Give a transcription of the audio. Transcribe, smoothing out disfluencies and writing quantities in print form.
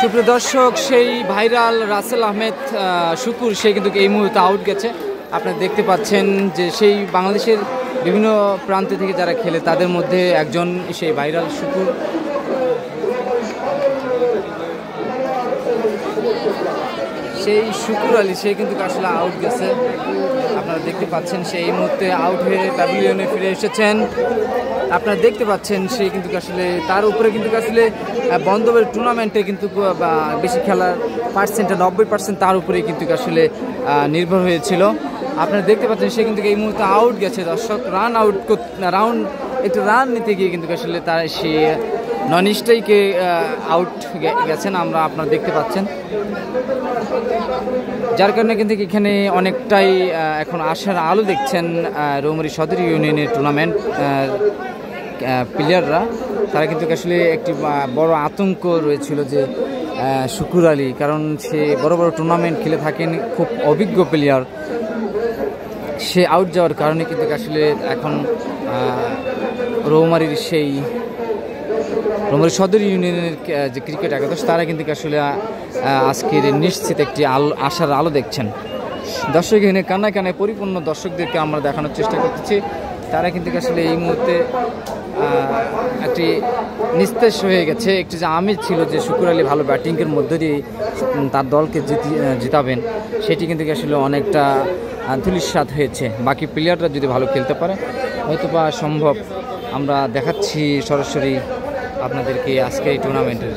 সুপ্রিয় দর্শক, সেই ভাইরাল রাসেল আহমেদ শুকুর সে কিন্তু এই মুহূর্তে আউট গেছে। আপনারা দেখতে পাচ্ছেন যে সেই বাংলাদেশের বিভিন্ন প্রান্ত থেকে যারা খেলে তাদের মধ্যে একজন সেই ভাইরাল শুকুর। সেই শুকুর আলী সে কিন্তু আসলে আউট গেছে। আপনারা দেখতে পাচ্ছেন সে এই মুহূর্তে আউট হয়ে প্যাভিলিয়নে ফিরে এসেছেন। আপনারা দেখতে পাচ্ছেন সে কিন্তু আসলে তার উপরে কিন্তু আসলে বন্ধবের টুর্নামেন্টে কিন্তু বেশি খেলার পার্সেন্টটা 90% তার উপরেই কিন্তু আসলে নির্ভর হয়েছিল। আপনারা দেখতে পাচ্ছেন সে কিন্তু এই মুহূর্তে আউট গেছে। দর্শক একটু রান নিতে গিয়ে কিন্তু আসলে তার সে নন স্ট্রাইকে আউট গেছেন আপনারা দেখতে পাচ্ছেন, যার কারণে কিন্তু এখানে অনেকটাই এখন আশার আলো দেখছেন রৌমারী সদর ইউনিয়নের টুর্নামেন্ট প্লেয়াররা। তারা কিন্তু আসলে একটি বড় আতঙ্ক রয়েছিল যে শুকুর আলী, কারণ সে বড় বড় টুর্নামেন্ট খেলে থাকেন, খুব অভিজ্ঞ প্লেয়ার। সে আউট যাওয়ার কারণে কিন্তু আসলে এখন রৌমারী সদর ইউনিয়নের যে ক্রিকেট একাদশ তারা কিন্তু আসলে আজকের নিশ্চিত একটি আশার আলো দেখছেন। দর্শক এখানে কান্নায় কান্নায় পরিপূর্ণ দর্শকদেরকে আমরা দেখানোর চেষ্টা করতেছি। তারা কিন্তু আসলে এই মুহূর্তে একটি নিস্তেজ হয়ে গেছে। একটি যে আমেজ ছিল যে শুকুর আলী ভালো ব্যাটিংয়ের মধ্য দিয়ে তার দলকে জিতাবেন, সেটি কিন্তু আসলে অনেকটা ধূলিসাৎ হয়েছে। বাকি প্লেয়াররা যদি ভালো খেলতে পারে হয়তো বা সম্ভব। আমরা দেখাচ্ছি সরাসরি আপনাদেরকে আজকে এই টুর্নামেন্টের